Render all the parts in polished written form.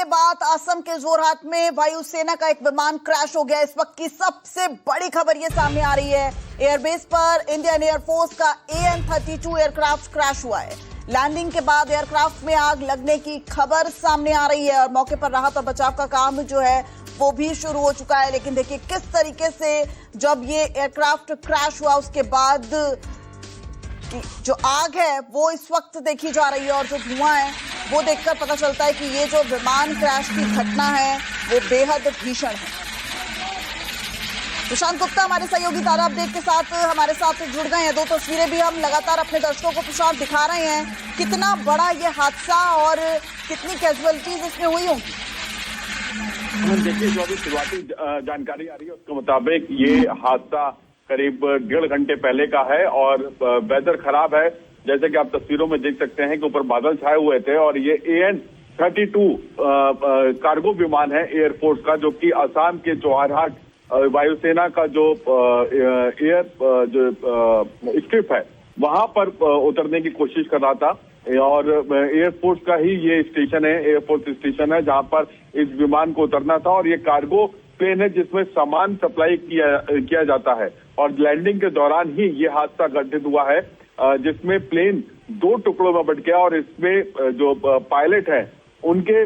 बात असम के जोरहाट में वायुसेना का एक विमान क्रैश हो गया। इस वक्त की सबसे बड़ी खबर ये सामने आ रही है, एयरबेस पर इंडियन एयरफोर्स का AN-32 एयरक्राफ्ट क्रैश हुआ है। लैंडिंग के बाद एयरक्राफ्ट में आग लगने की खबर सामने आ रही है और मौके पर राहत और बचाव का काम जो है वो भी शुरू हो चुका है। लेकिन देखिए किस तरीके से जब ये एयरक्राफ्ट क्रैश हुआ उसके बाद जो आग है वो इस वक्त देखी जा रही है और जो धुआं है वो देखकर पता चलता है कि ये जो विमान क्रैश की घटना है वो बेहद भीषण है। प्रशांत गुप्ता हमारे सहयोगी तारा अपडेट के साथ हमारे साथ जुड़ गए हैं। दो तस्वीरें भी हम लगातार अपने दर्शकों को प्रशांत दिखा रहे हैं। कितना बड़ा ये हादसा और कितनी कैजुअलिटीज इसमें हुई होंगी? देखिए, जो अभी शुरुआती जानकारी आ रही है उसके मुताबिक ये हादसा करीब 1.5 घंटे पहले का है और वेदर खराब है। जैसे कि आप तस्वीरों में देख सकते हैं कि ऊपर बादल छाए हुए थे और ये AN-32 कार्गो विमान है एयरफोर्स का, जो कि असम के जोरहाट वायुसेना का जो स्ट्रिप है वहां पर उतरने की कोशिश कर रहा था। और एयरफोर्स का ही ये स्टेशन है, एयरफोर्स स्टेशन है जहां पर इस विमान को उतरना था। और ये कार्गो प्लेन है जिसमें सामान सप्लाई किया जाता है और लैंडिंग के दौरान ही ये हादसा घटित हुआ है, जिसमें प्लेन 2 टुकड़ों में बट गया और इसमें जो पायलट है उनके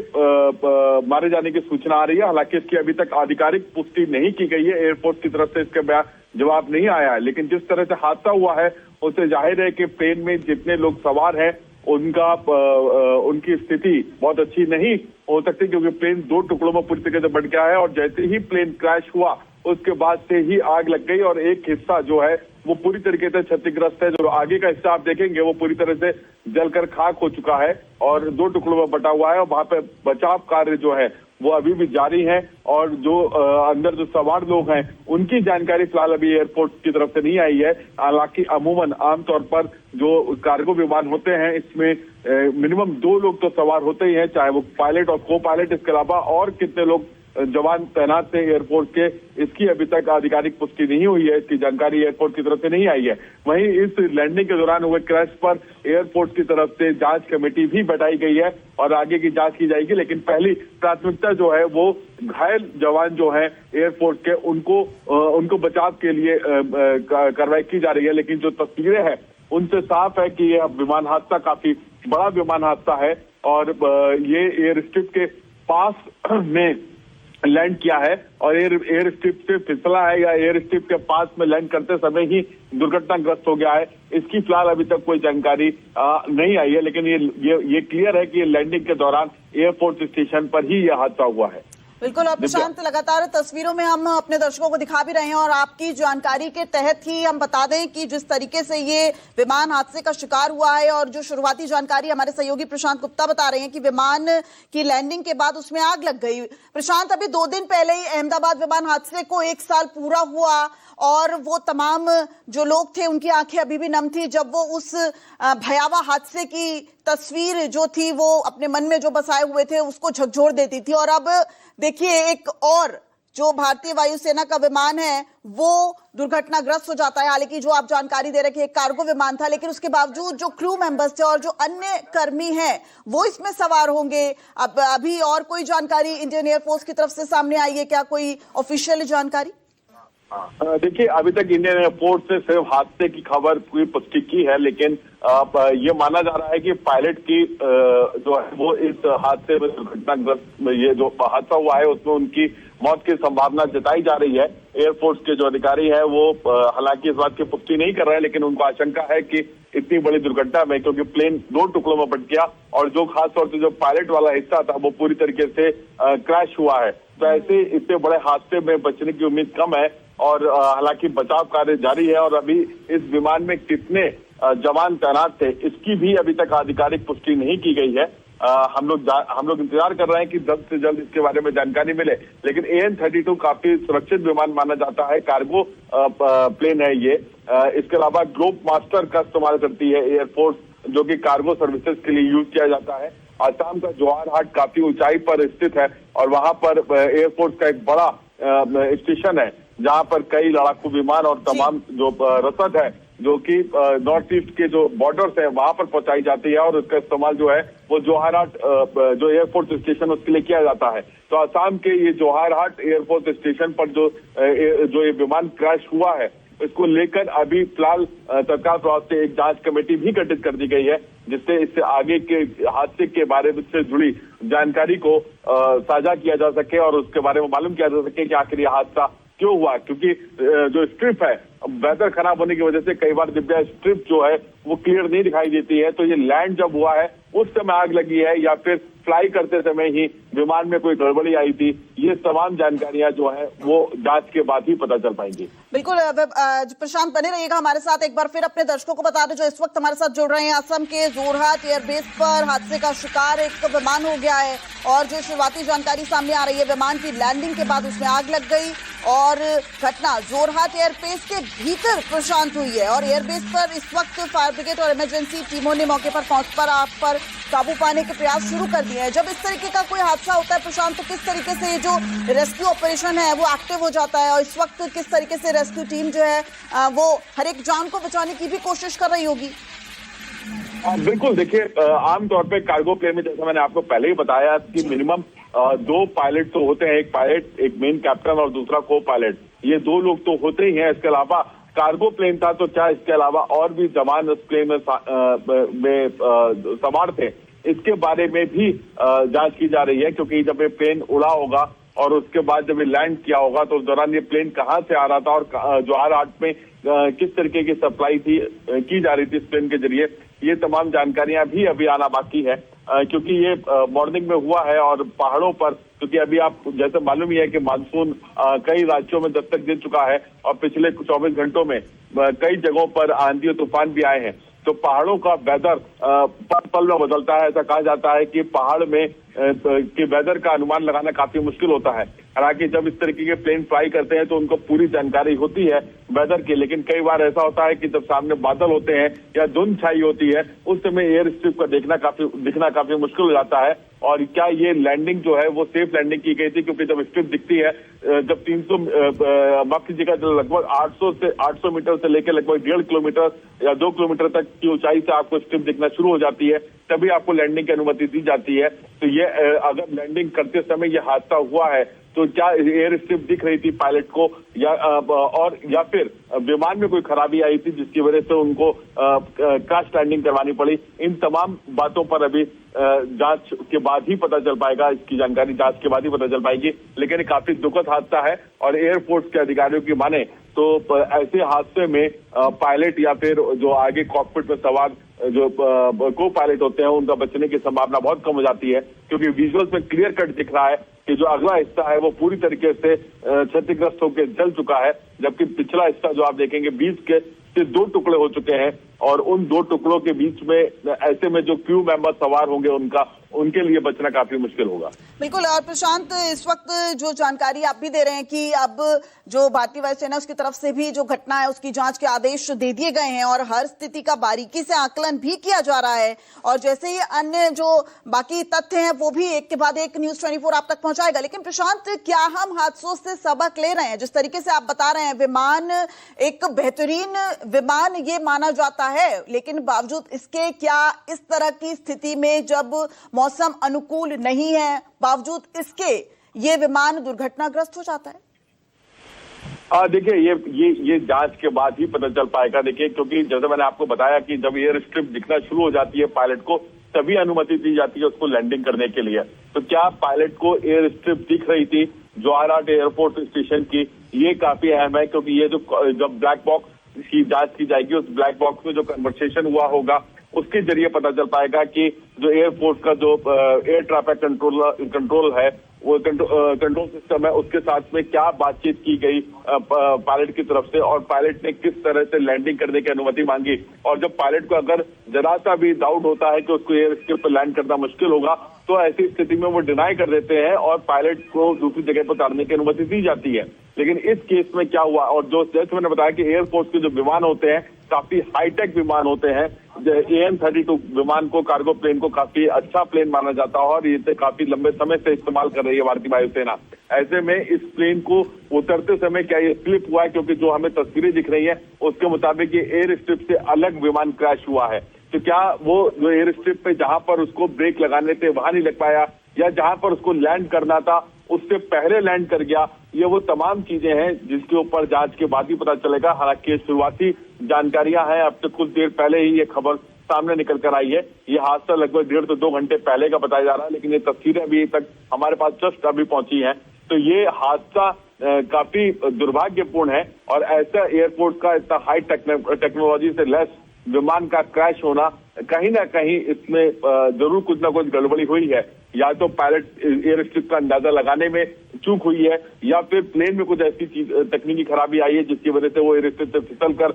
मारे जाने की सूचना आ रही है। हालांकि इसकी अभी तक आधिकारिक पुष्टि नहीं की गई है, एयरफोर्स की तरफ से इसका जवाब नहीं आया है। लेकिन जिस तरह से हादसा हुआ है उससे जाहिर है कि प्लेन में जितने लोग सवार हैं उनकी स्थिति बहुत अच्छी नहीं हो सकती, क्योंकि प्लेन 2 टुकड़ों में पूरी तरीके से बट गया है। और जैसे ही प्लेन क्रैश हुआ उसके बाद से ही आग लग गई और एक हिस्सा जो है वो पूरी तरीके से क्षतिग्रस्त है। जो आगे का हिस्सा आप देखेंगे वो पूरी तरह से जलकर खाक हो चुका है और 2 टुकड़ों में बटा हुआ है। और वहां पे बचाव कार्य जो है वो अभी भी जारी है और जो अंदर जो सवार लोग हैं उनकी जानकारी फिलहाल अभी एयरपोर्ट की तरफ से नहीं आई है। हालांकि अमूमन आमतौर पर जो कार्गो विमान होते हैं इसमें मिनिमम 2 लोग तो सवार होते ही हैं, चाहे वो पायलट और को पायलट। इसके अलावा और कितने लोग जवान तैनात थे एयरफोर्स के, इसकी अभी तक आधिकारिक पुष्टि नहीं हुई है, इसकी जानकारी एयरपोर्ट की तरफ से नहीं आई है। वहीं इस लैंडिंग के दौरान हुए क्रैश पर एयरपोर्ट की तरफ से जांच कमेटी भी बैठाई गई है और आगे की जांच की जाएगी। लेकिन पहली प्राथमिकता जो है वो घायल जवान जो है एयरफोर्स के उनको बचाव के लिए कार्रवाई की जा रही है। लेकिन जो तस्वीरें हैं उनसे साफ है कि यह विमान हादसा काफी बड़ा विमान हादसा है और ये एयर स्ट्रिप के पास में लैंड किया है और एयर स्ट्रिप से फिसला है या एयर स्ट्रिप के पास में लैंड करते समय ही दुर्घटनाग्रस्त हो गया है। इसकी फिलहाल अभी तक कोई जानकारी नहीं आई है। लेकिन ये क्लियर है कि ये लैंडिंग के दौरान एयरपोर्ट स्टेशन पर ही यह हादसा हुआ है। बिल्कुल, और प्रशांत लगातार तस्वीरों में हम अपने दर्शकों को दिखा भी रहे हैं और आपकी जानकारी के तहत ही हम बता दें कि जिस तरीके से ये विमान हादसे का शिकार हुआ है और जो शुरुआती जानकारी हमारे सहयोगी प्रशांत गुप्ता बता रहे हैं कि विमान की लैंडिंग के बाद उसमें आग लग गई। प्रशांत, अभी 2 दिन पहले ही अहमदाबाद विमान हादसे को 1 साल पूरा हुआ और वो तमाम जो लोग थे उनकी आंखें अभी भी नम थी जब वो उस भयावह हादसे की तस्वीर जो थी वो अपने मन में जो बसाए हुए थे उसको झकझोर देती थी। और अब देखिए एक और जो भारतीय वायुसेना का विमान है वो दुर्घटनाग्रस्त हो जाता है। हालांकि जो आप जानकारी दे रहे कि एक कार्गो विमान था, लेकिन उसके बावजूद जो क्रू मेंबर्स थे और जो अन्य कर्मी हैं वो इसमें सवार होंगे। अब अभी और कोई जानकारी इंडियन एयरफोर्स की तरफ से सामने आई है क्या, कोई ऑफिशियल जानकारी? देखिए, अभी तक इंडियन एयरफोर्स से सिर्फ हादसे की खबर पूरी पुष्टि की है, लेकिन ये माना जा रहा है कि पायलट की जो है वो इस हादसे में दुर्घटनाग्रस्त ये जो हादसा हुआ है उसमें उनकी मौत की संभावना जताई जा रही है। एयरफोर्स के जो अधिकारी है वो हालांकि इस बात की पुष्टि नहीं कर रहे हैं, लेकिन उनको आशंका है कि इतनी बड़ी दुर्घटना में, क्योंकि प्लेन 2 टुकड़ों में बट गया और जो खासतौर से जो पायलट वाला हिस्सा था वो पूरी तरीके से क्रैश हुआ है, तो ऐसे इतने बड़े हादसे में बचने की उम्मीद कम है। और हालांकि बचाव कार्य जारी है और अभी इस विमान में कितने जवान तैनात थे इसकी भी अभी तक आधिकारिक पुष्टि नहीं की गई है। हम लोग इंतजार कर रहे हैं कि जल्द से जल्द इसके बारे में जानकारी मिले। लेकिन AN-32 काफी सुरक्षित विमान माना जाता है, कार्गो प्लेन है ये। इसके अलावा ग्लोब मास्टर का इस्तेमाल करती है एयरफोर्स, जो कि कार्गो सर्विसेज के लिए यूज किया जाता है। असम का जोरहाट काफी ऊंचाई पर स्थित है और वहां पर एयरफोर्स का एक बड़ा स्टेशन है जहां पर कई लड़ाकू विमान और तमाम जो रसद है जो कि नॉर्थ ईस्ट के जो बॉर्डर्स है वहां पर पहुंचाई जाती है और उसका इस्तेमाल जो है वो जोहारहाट जो एयरफोर्स स्टेशन उसके लिए किया जाता है। तो असम के ये जोहारहाट एयरफोर्स स्टेशन पर जो ये विमान क्रैश हुआ है, इसको लेकर अभी फिलहाल तत्काल प्रभाव से एक जांच कमेटी भी गठित कर दी गई है, जिससे इससे आगे के हादसे के बारे में से जुड़ी जानकारी को साझा किया जा सके और उसके बारे में मालूम किया जा सके कि आखिर यह हादसा क्यों हुआ। क्योंकि जो स्ट्रिप है, वेदर खराब होने की वजह से कई बार दिव्या स्ट्रिप जो है वो क्लियर नहीं दिखाई देती है। तो ये लैंड जब हुआ है उस समय आग लगी है या फिर फ्लाई करते समय ही विमान में कोई गड़बड़ी आई थी, ये तमाम जानकारियां जो है वो जांच के बाद ही पता चल पाएंगी। बिल्कुल प्रशांत, बने रहिएगा हमारे साथ। एक बार फिर अपने दर्शकों को बता दें जो इस वक्त हमारे साथ जुड़ रहे हैं, असम के जोरहाट एयरबेस पर हादसे का शिकार एक विमान हो गया है और जो शुरुआती जानकारी सामने आ रही है, विमान की लैंडिंग के बाद उसमें आग लग गई और घटना जोरहाट एयरबेस के भीतर प्रशांत हुई है। और एयरबेस पर इस वक्त फायर ब्रिगेड और इमरजेंसी टीमों ने मौके पर पहुंचकर आग पर काबू पाने के प्रयास शुरू कर दिए हैं। जब इस तरीके का कोई हादसा होता है प्रशांत, तो किस तरीके से जो रेस्क्यू ऑपरेशन है वो एक्टिव हो जाता है और इस वक्त किस तरीके से रेस्क्यू टीम जो है वो हर एक जान को बचाने की भी कोशिश कर रही होगी? बिल्कुल, देखिए आमतौर पे कार्गो प्लेन में जैसा मैंने आपको पहले ही बताया कि मिनिमम 2 पायलट तो होते हैं, एक पायलट, एक मेन कैप्टन और दूसरा को पायलट, ये 2 लोग तो होते ही हैं। इसके अलावा कार्गो प्लेन था तो क्या इसके अलावा और भी जवान उस प्लेन में सवार थे, इसके बारे में भी जांच की जा रही है। क्योंकि जब ये प्लेन उड़ा होगा और उसके बाद जब ये लैंड किया होगा तो उस दौरान ये प्लेन कहाँ से आ रहा था और जोहारहाट में किस तरीके की सप्लाई की जा रही थी इस प्लेन के जरिए, ये तमाम जानकारियां भी अभी आना बाकी है। क्योंकि ये मॉर्निंग में हुआ है और पहाड़ों पर, क्योंकि अभी आप जैसे मालूम ही है कि मानसून कई राज्यों में दस्तक दे चुका है और पिछले 24 घंटों में कई जगहों पर आंधी और तूफान भी आए हैं। तो पहाड़ों का वेदर पल में बदलता है। ऐसा कहा जाता है कि पहाड़ में के वेदर का अनुमान लगाना काफी मुश्किल होता है। हालांकि जब इस तरीके के प्लेन फ्लाई करते हैं तो उनको पूरी जानकारी होती है वेदर की, लेकिन कई बार ऐसा होता है कि जब सामने बादल होते हैं या धुंध छाई होती है उस समय एयर स्ट्रिप का दिखना काफी मुश्किल हो जाता है। और क्या ये लैंडिंग जो है वो सेफ लैंडिंग की गई थी? क्योंकि जब स्ट्रिप दिखती है, जब 300 माफ कीजिएगा, लगभग 800 मीटर से लेकर लगभग 1.5 किलोमीटर या 2 किलोमीटर तक की ऊंचाई से आपको स्ट्रिप दिखना शुरू हो जाती है, तभी आपको लैंडिंग की अनुमति दी जाती है। तो ये अगर लैंडिंग करते समय ये हादसा हुआ है तो क्या एयर स्ट्रिप दिख रही थी पायलट को या फिर विमान में कोई खराबी आई थी जिसकी वजह से उनको क्रैश लैंडिंग करवानी पड़ी? इन तमाम बातों पर अभी जांच के बाद ही पता चल पाएगा, इसकी जानकारी जांच के बाद ही पता चल पाएगी। लेकिन ये काफी दुखद हादसा है और एयरफोर्स के अधिकारियों की माने तो ऐसे हादसे में पायलट या फिर जो आगे कॉकपिट में सवार जो को पायलट होते हैं उनका बचने की संभावना बहुत कम हो जाती है। क्योंकि विजुअल्स में क्लियर कट दिख रहा है कि जो अगला हिस्सा है वो पूरी तरीके से क्षतिग्रस्त होकर जल चुका है, जबकि पिछला हिस्सा जो आप देखेंगे बीच के से 2 टुकड़े हो चुके हैं और उन 2 टुकड़ों के बीच में ऐसे में जो क्रू मेंबर सवार होंगे उनके लिए बचना काफी मुश्किल होगा। बिल्कुल। और प्रशांत, इस वक्त जो जानकारी आप भी दे रहे हैं कि अब जो भारतीय वायुसेना उसकी तरफ से भी जो घटना है उसकी जांच के आदेश दे दिए गए हैं और हर स्थिति का बारीकी से आकलन भी किया जा रहा है और जैसे ही अन्य जो बाकी तथ्य हैं वो भी एक के बाद एक न्यूज़ 24 आप तक पहुंचाएगा। लेकिन प्रशांत, क्या हम हादसों से सबक ले रहे हैं? जिस तरीके से आप बता रहे हैं विमान एक बेहतरीन विमान ये माना जाता है, लेकिन बावजूद इसके क्या इस तरह की स्थिति में जब मौसम अनुकूल नहीं है बावजूद इसके ये विमान दुर्घटनाग्रस्त हो जाता है? देखिए ये जांच के बाद ही पता चल पाएगा। देखिए, क्योंकि जैसे मैंने आपको बताया कि जब एयर स्ट्रिप दिखना शुरू हो जाती है पायलट को तभी अनुमति दी जाती है उसको लैंडिंग करने के लिए। तो क्या पायलट को एयर स्ट्रिप दिख रही थी जोहारहाट एयरपोर्ट स्टेशन की? ये काफी अहम है क्योंकि ये जब ब्लैक बॉक्स की जांच की जाएगी उस ब्लैक बॉक्स में जो कन्वर्सेशन हुआ होगा उसके जरिए पता चल पाएगा कि जो एयरफोर्स का जो एयर ट्रैफिक कंट्रोल है वो कंट्रोल सिस्टम है उसके साथ में क्या बातचीत की गई पायलट की तरफ से और पायलट ने किस तरह से लैंडिंग करने की अनुमति मांगी। और जब पायलट को अगर जरा सा भी डाउट होता है कि उसको एयर स्ट्रिप पर लैंड करना मुश्किल होगा तो ऐसी स्थिति में वो डिनाई कर देते हैं और पायलट को दूसरी जगह पर उतारने की अनुमति दी जाती है। लेकिन इस केस में क्या हुआ, और जो जैसे मैंने बताया कि एयरफोर्स के जो विमान होते हैं काफी हाईटेक विमान होते हैं। AN-32 विमान को, कार्गो प्लेन को काफी अच्छा प्लेन माना जाता है और इसे काफी लंबे समय से इस्तेमाल कर रही है भारतीय वायुसेना। ऐसे में इस प्लेन को उतरते समय क्या ये स्लिप हुआ है? क्योंकि जो हमें तस्वीरें दिख रही है उसके मुताबिक ये एयर स्ट्रिप से अलग विमान क्रैश हुआ है। तो क्या वो जो एयर स्ट्रिप पे जहां पर उसको ब्रेक लगाने थे वहां नहीं लग पाया, या जहां पर उसको लैंड करना था उससे पहले लैंड कर गया, ये वो तमाम चीजें हैं जिसके ऊपर जांच के बाद ही पता चलेगा। हालांकि शुरुआती जानकारियां हैं, अब तक कुछ देर पहले ही ये खबर सामने निकल कर आई है। ये हादसा लगभग 1.5 से 2 घंटे पहले का बताया जा रहा है, लेकिन ये तस्वीरें अभी तक हमारे पास जस्ट अभी पहुंची हैं। तो ये हादसा काफी दुर्भाग्यपूर्ण है, और ऐसा एयरपोर्ट का इतना हाई टेक्नोलॉजी से लेस विमान का क्रैश होना, कहीं ना कहीं इसमें जरूर कुछ ना कुछ गड़बड़ी हुई है। या तो पायलट एयर स्ट्रिप का अंदाजा लगाने में चूक हुई है, या फिर प्लेन में कुछ ऐसी चीज तकनीकी खराबी आई है जिसकी वजह से वो एयर स्ट्रिप से फिसल कर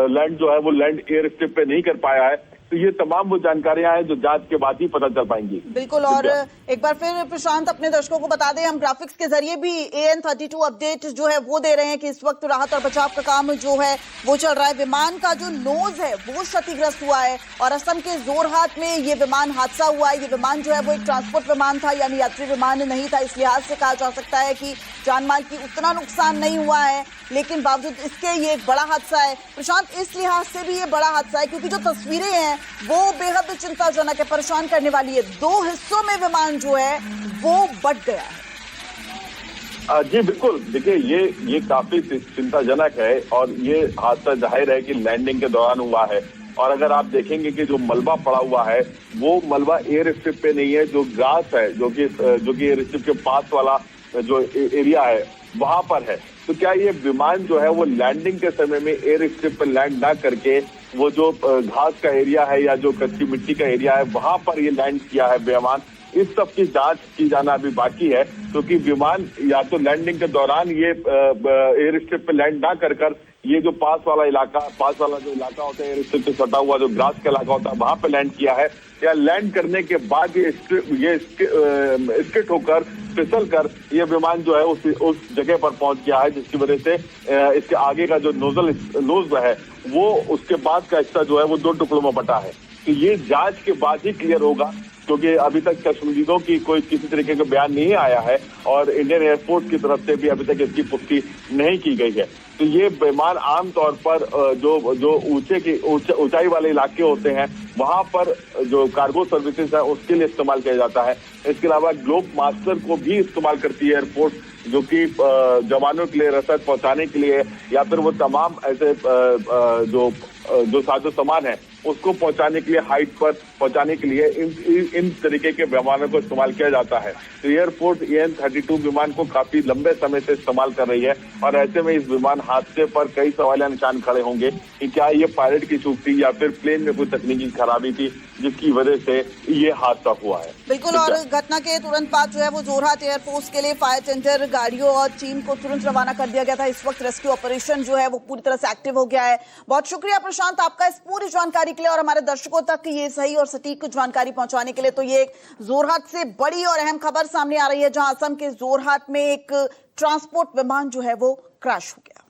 लैंड जो है वो लैंड एयर स्ट्रिप पे नहीं कर पाया है। तो ये तमाम वो जानकारियां हैं जो जांच के बाद ही पता चल पाएंगी। बिल्कुल, और एक बार फिर प्रशांत अपने दर्शकों को बता दें, हम ग्राफिक्स के जरिए भी AN32 अपडेट जो है वो दे रहे हैं कि इस वक्त राहत और बचाव का काम जो है वो चल रहा है। विमान का जो नोज है वो क्षतिग्रस्त हुआ है, और असम के जोरहाट में ये विमान हादसा हुआ है। ये विमान जो है वो एक ट्रांसपोर्ट विमान था, यानी यात्री विमान नहीं था। इस लिहाज से कहा जा सकता है कि जानमाल की उतना नुकसान नहीं हुआ है, लेकिन बावजूद इसके ये एक बड़ा हादसा है। प्रशांत, इस लिहाज से भी ये बड़ा हादसा है क्योंकि जो तस्वीरें हैं वो बेहद चिंताजनक है, परेशान करने वाली है। 2 हिस्सों में विमान जो है वो बट गया है। जी बिल्कुल, देखिए ये काफी चिंताजनक है, और ये हादसा जाहिर है कि लैंडिंग के दौरान हुआ है। और अगर आप देखेंगे कि जो मलबा पड़ा हुआ है वो मलबा एयर स्ट्रिप पे नहीं है, जो ग्रास है जो कि एयर स्ट्रिप के पास वाला जो एरिया है वहां पर है। तो क्या ये विमान जो है वो लैंडिंग के समय में एयर स्ट्रिप पर लैंड ना करके वो जो घास का एरिया है या जो कच्ची मिट्टी का एरिया है वहां पर ये लैंड किया है विमान? इस सब की जांच की जाना अभी बाकी है, क्योंकि विमान या तो लैंडिंग के दौरान ये एयर स्ट्रिप पे लैंड ना कर ये जो पास वाला जो इलाका होता है एयर स्ट्रिप से सटा हुआ जो ग्रास का इलाका होता है वहां पे लैंड किया है, या लैंड करने के बाद ये स्किट होकर फिसल कर ये विमान जो है उस जगह पर पहुंच गया है, जिसकी वजह से इसके आगे का जो नोज है वो उसके बाद का हिस्सा जो है वो 2 टुकड़ों में बटा है। तो ये जांच के बाद ही क्लियर होगा, क्योंकि अभी तक कश्मीरियों की कोई किसी तरीके का बयान नहीं आया है, और इंडियन एयरफोर्स की तरफ से भी अभी तक इसकी पुष्टि नहीं की गई है। तो ये विमान आमतौर पर जो ऊंचाई वाले इलाके होते हैं वहां पर जो कार्गो सर्विसेज है उसके लिए इस्तेमाल किया जाता है। इसके अलावा ग्लोब मास्टर को भी इस्तेमाल करती है एयरफोर्स, जो कि जवानों के लिए रसद पहुंचाने के लिए, या फिर वो तमाम ऐसे जो साजो सामान है उसको पहुंचाने के लिए, हाइट पर पहुंचाने के लिए इन तरीके के विमानों को इस्तेमाल किया जाता है। तो एयरफोर्स AN32 विमान को काफी लंबे समय से इस्तेमाल कर रही है, और ऐसे में इस विमान हादसे पर कई सवालिया निशान खड़े होंगे कि क्या ये पायलट की चूक थी या फिर प्लेन में कोई तकनीकी खराबी थी जिसकी वजह से ये हादसा हुआ है। बिल्कुल, और घटना के तुरंत बाद जो है वो जोरहाट एयरपोर्ट के लिए फायर टेंडर गाड़ियों और टीम को तुरंत रवाना कर दिया गया था। इस वक्त रेस्क्यू ऑपरेशन जो है वो पूरी तरह से एक्टिव हो गया है। बहुत शुक्रिया प्रशांत आपका इस पूरी जानकारी के लिए, और हमारे दर्शकों तक ये सही और सटीक जानकारी पहुंचाने के लिए। तो ये जोरहाट से बड़ी और अहम खबर सामने आ रही है, जहां असम के जोरहाट में एक ट्रांसपोर्ट विमान जो है वो क्रैश हो गया।